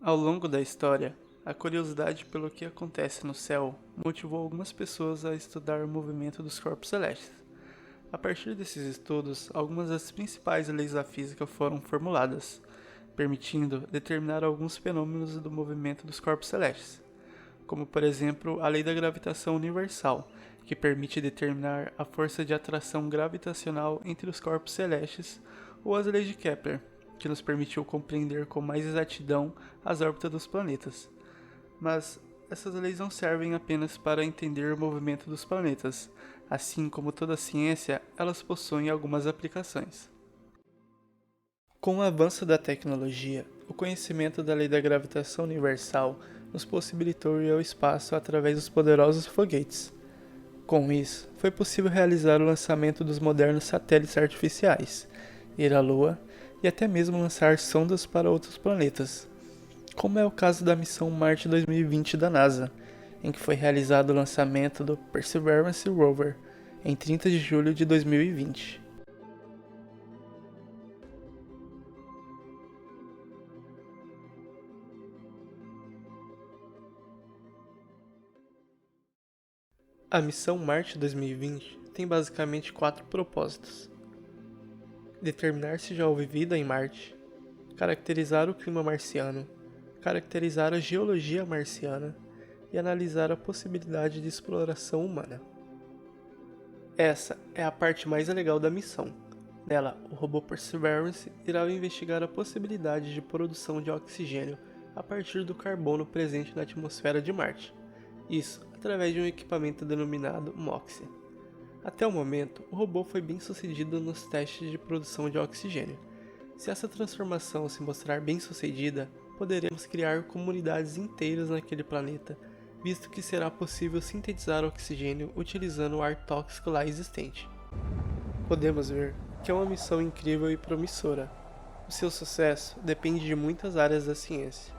Ao longo da história, a curiosidade pelo que acontece no céu motivou algumas pessoas a estudar o movimento dos corpos celestes. A partir desses estudos, algumas das principais leis da física foram formuladas, permitindo determinar alguns fenômenos do movimento dos corpos celestes, como por exemplo a lei da gravitação universal, que permite determinar a força de atração gravitacional entre os corpos celestes, ou as leis de Kepler, que nos permitiu compreender com mais exatidão as órbitas dos planetas. Mas essas leis não servem apenas para entender o movimento dos planetas. Assim como toda ciência, elas possuem algumas aplicações. Com o avanço da tecnologia, o conhecimento da lei da gravitação universal nos possibilitou ir ao espaço através dos poderosos foguetes. Com isso, foi possível realizar o lançamento dos modernos satélites artificiais, ir à Lua e até mesmo lançar sondas para outros planetas, como é o caso da missão Marte 2020 da NASA, em que foi realizado o lançamento do Perseverance Rover em 30 de julho de 2020. A missão Marte 2020 tem basicamente 4 propósitos: determinar se já houve vida em Marte, caracterizar o clima marciano, caracterizar a geologia marciana e analisar a possibilidade de exploração humana. Essa é a parte mais legal da missão. Nela, o robô Perseverance irá investigar a possibilidade de produção de oxigênio a partir do carbono presente na atmosfera de Marte. Isso através de um equipamento denominado MOXIE. Até o momento, o robô foi bem sucedido nos testes de produção de oxigênio. Se essa transformação se mostrar bem sucedida, poderemos criar comunidades inteiras naquele planeta, visto que será possível sintetizar oxigênio utilizando o ar tóxico lá existente. Podemos ver que é uma missão incrível e promissora. O seu sucesso depende de muitas áreas da ciência,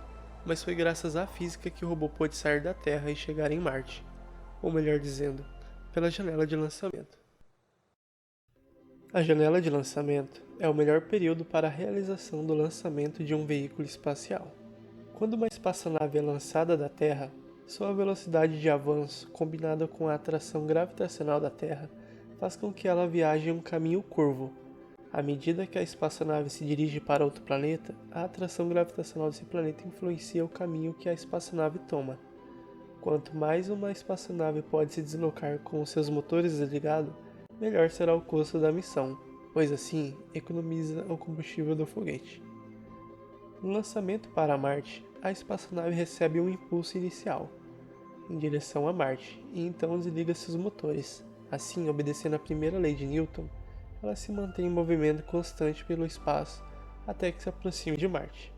mas foi graças à física que o robô pôde sair da Terra e chegar em Marte, ou melhor dizendo, pela janela de lançamento. A janela de lançamento é o melhor período para a realização do lançamento de um veículo espacial. Quando uma espaçonave é lançada da Terra, sua velocidade de avanço, combinada com a atração gravitacional da Terra, faz com que ela viaje em um caminho curvo. À medida que a espaçonave se dirige para outro planeta, a atração gravitacional desse planeta influencia o caminho que a espaçonave toma. Quanto mais uma espaçonave pode se deslocar com os seus motores desligados, melhor será o custo da missão, pois assim economiza o combustível do foguete. No lançamento para Marte, a espaçonave recebe um impulso inicial em direção a Marte e então desliga seus motores. Assim, obedecendo a primeira lei de Newton, ela se mantém em movimento constante pelo espaço até que se aproxime de Marte.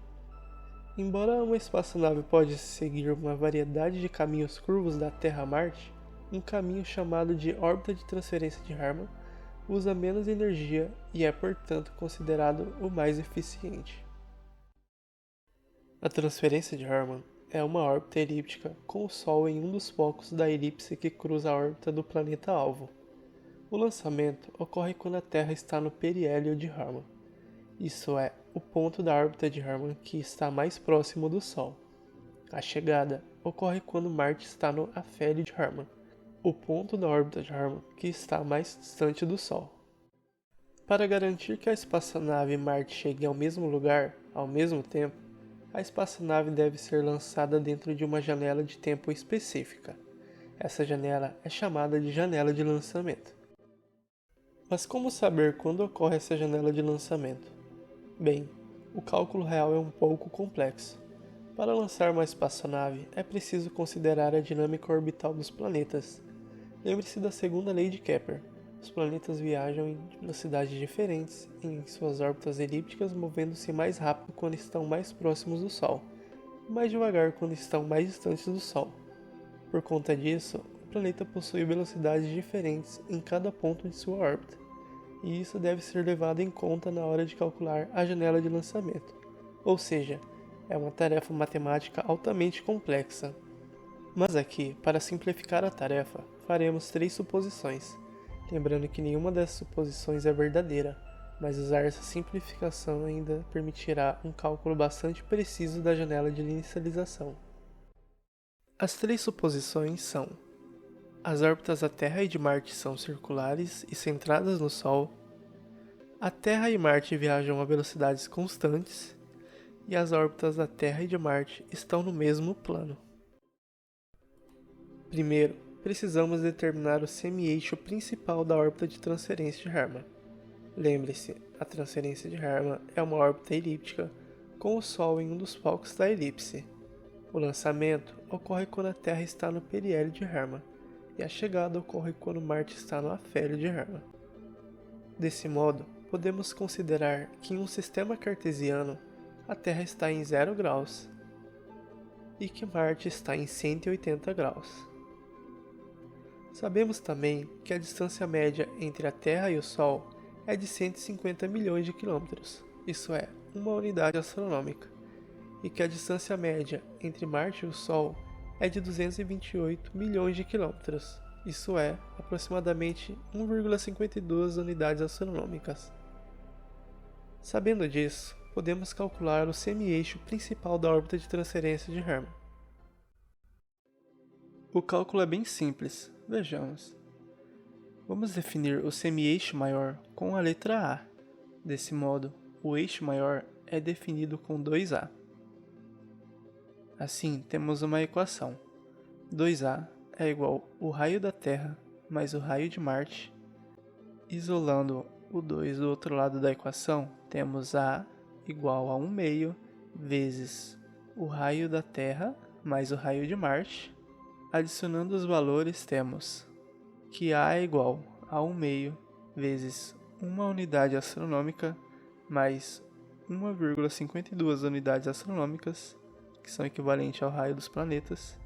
Embora uma espaçonave pode seguir uma variedade de caminhos curvos da Terra a Marte, um caminho chamado de órbita de transferência de Harman usa menos energia e é, portanto, considerado o mais eficiente. A transferência de Harman é uma órbita elíptica com o Sol em um dos focos da elipse que cruza a órbita do planeta-alvo. O lançamento ocorre quando a Terra está no periélio de Harman, isso é, o ponto da órbita de Harman que está mais próximo do Sol. A chegada ocorre quando Marte está no afélio de Harman, o ponto da órbita de Harman que está mais distante do Sol. Para garantir que a espaçonave e Marte cheguem ao mesmo lugar, ao mesmo tempo, a espaçonave deve ser lançada dentro de uma janela de tempo específica. Essa janela é chamada de janela de lançamento. Mas como saber quando ocorre essa janela de lançamento? Bem, o cálculo real é um pouco complexo. Para lançar uma espaçonave, é preciso considerar a dinâmica orbital dos planetas. Lembre-se da segunda lei de Kepler. Os planetas viajam em velocidades diferentes em suas órbitas elípticas, movendo-se mais rápido quando estão mais próximos do Sol, e mais devagar quando estão mais distantes do Sol. Por conta disso, o planeta possui velocidades diferentes em cada ponto de sua órbita, e isso deve ser levado em conta na hora de calcular a janela de lançamento. Ou seja, é uma tarefa matemática altamente complexa. Mas aqui, para simplificar a tarefa, faremos 3 suposições, lembrando que nenhuma dessas suposições é verdadeira. mas usar essa simplificação ainda permitirá um cálculo bastante preciso da janela de inicialização. As 3 suposições são: as órbitas da Terra e de Marte são circulares e centradas no Sol, a Terra e Marte viajam a velocidades constantes, e as órbitas da Terra e de Marte estão no mesmo plano. Primeiro, precisamos determinar o semi-eixo principal da órbita de transferência de Harman. Lembre-se, a transferência de Harman é uma órbita elíptica com o Sol em um dos palcos da elipse. O lançamento ocorre quando a Terra está no periélio de Harman, e a chegada ocorre quando Marte está no afélio de Harman. Desse modo, podemos considerar que em um sistema cartesiano, a Terra está em 0 graus e que Marte está em 180 graus. Sabemos também que a distância média entre a Terra e o Sol é de 150 milhões de quilômetros, isso é, uma unidade astronômica, e que a distância média entre Marte e o Sol é de 228 milhões de quilômetros, isso é, aproximadamente 1,52 unidades astronômicas. Sabendo disso, podemos calcular o semi-eixo principal da órbita de transferência de Harman. O cálculo é bem simples, vejamos. Vamos definir o semi-eixo maior com a letra A. Desse modo, o eixo maior é definido com 2A. Assim, temos uma equação. 2A é igual ao raio da Terra mais o raio de Marte. Isolando o 2 do outro lado da equação, temos A igual a 1 meio vezes o raio da Terra mais o raio de Marte. Adicionando os valores, temos que A é igual a 1 meio vezes uma unidade astronômica mais 1,52 unidades astronômicas, que são equivalentes ao raio dos planetas.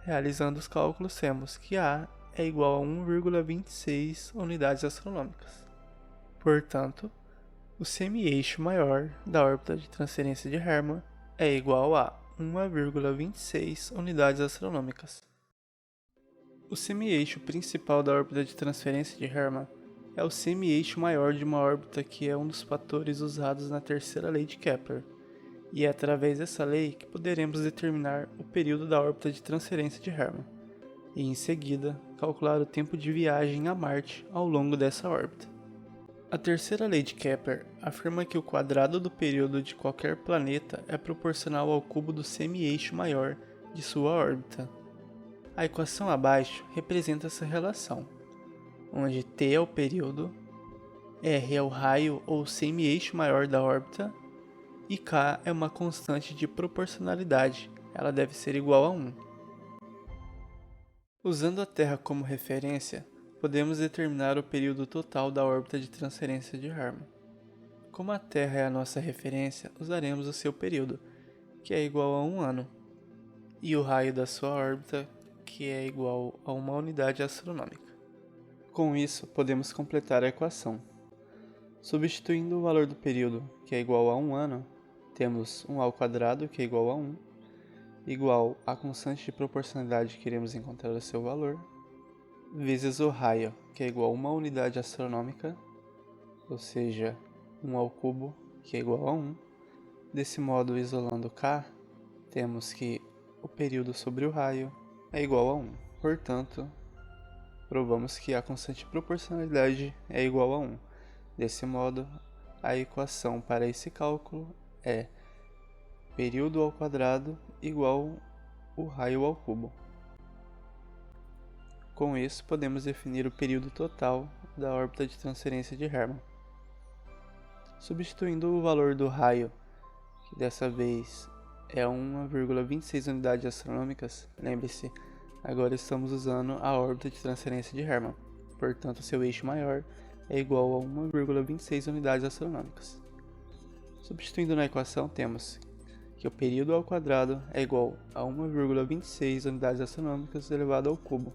Realizando os cálculos, temos que A é igual a 1,26 unidades astronômicas. Portanto, o semi-eixo maior da órbita de transferência de Harman é igual a 1,26 unidades astronômicas. O semi-eixo principal da órbita de transferência de Harman é o semi-eixo maior de uma órbita, que é um dos fatores usados na terceira lei de Kepler, e é através dessa lei que poderemos determinar o período da órbita de transferência de Harman, e em seguida calcular o tempo de viagem a Marte ao longo dessa órbita. A terceira lei de Kepler afirma que o quadrado do período de qualquer planeta é proporcional ao cubo do semi-eixo maior de sua órbita. A equação abaixo representa essa relação, onde T é o período, R é o raio ou semi-eixo maior da órbita e K é uma constante de proporcionalidade, ela deve ser igual a 1. Usando a Terra como referência, podemos determinar o período total da órbita de transferência de Harman. Como a Terra é a nossa referência, usaremos o seu período, que é igual a 1 ano, e o raio da sua órbita, que é igual a uma unidade astronômica. Com isso, podemos completar a equação. Substituindo o valor do período, que é igual a 1 ano, temos 1 ao quadrado, que é igual a 1, igual à constante de proporcionalidade que queremos encontrar o seu valor, vezes o raio, que é igual a uma unidade astronômica, ou seja, 1 ao cubo, que é igual a 1. Desse modo, isolando K, temos que o período sobre o raio é igual a 1. Portanto, provamos que a constante de proporcionalidade é igual a 1. Desse modo, a equação para esse cálculo é período ao quadrado igual o raio ao cubo. Com isso, podemos definir o período total da órbita de transferência de Harman. Substituindo o valor do raio, que dessa vez é 1,26 unidades astronômicas, lembre-se, agora estamos usando a órbita de transferência de Harman, portanto seu eixo maior é igual a 1,26 unidades astronômicas. Substituindo na equação, temos que o período ao quadrado é igual a 1,26 unidades astronômicas elevado ao cubo.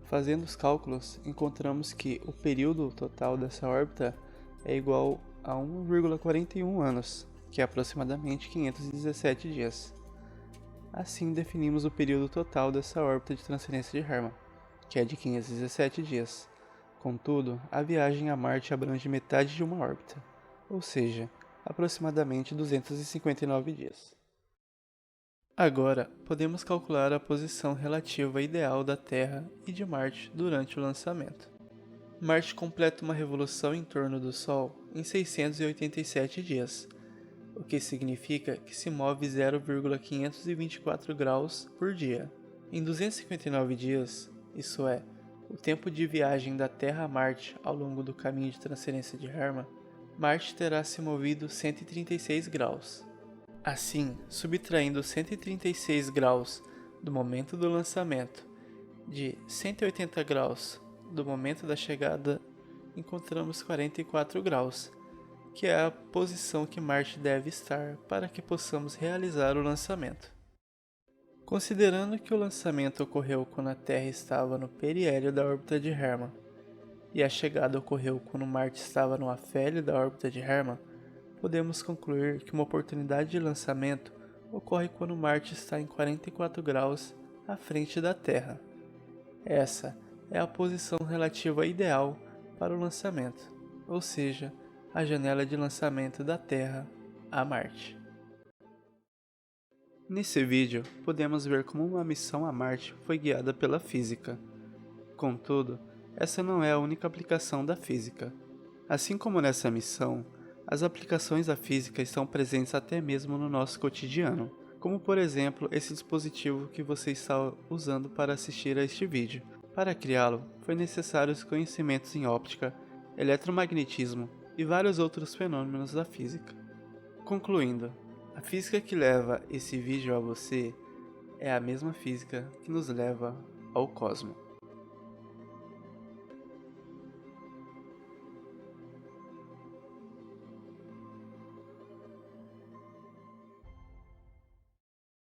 Fazendo os cálculos, encontramos que o período total dessa órbita é igual a 1,41 anos, que é aproximadamente 517 dias. Assim, definimos o período total dessa órbita de transferência de Harman, que é de 517 dias. Contudo, a viagem a Marte abrange metade de uma órbita, ou seja, aproximadamente 259 dias. Agora, podemos calcular a posição relativa ideal da Terra e de Marte durante o lançamento. Marte completa uma revolução em torno do Sol em 687 dias, o que significa que se move 0,524 graus por dia. Em 259 dias, isso é, o tempo de viagem da Terra a Marte ao longo do caminho de transferência de Hermann, Marte terá se movido 136 graus. Assim, subtraindo 136 graus do momento do lançamento de 180 graus do momento da chegada, encontramos 44 graus, que é a posição que Marte deve estar para que possamos realizar o lançamento. Considerando que o lançamento ocorreu quando a Terra estava no periélio da órbita de Hermann e a chegada ocorreu quando Marte estava no afélio da órbita de Hermann, podemos concluir que uma oportunidade de lançamento ocorre quando Marte está em 44 graus à frente da Terra. Essa é a posição relativa ideal para o lançamento, ou seja, a janela de lançamento da Terra a Marte. Nesse vídeo, podemos ver como uma missão a Marte foi guiada pela física. Contudo, essa não é a única aplicação da física. Assim como nessa missão, as aplicações da física estão presentes até mesmo no nosso cotidiano, como por exemplo esse dispositivo que você está usando para assistir a este vídeo. Para criá-lo, foi necessário os conhecimentos em óptica, eletromagnetismo e vários outros fenômenos da física. Concluindo, a física que leva esse vídeo a você é a mesma física que nos leva ao cosmos.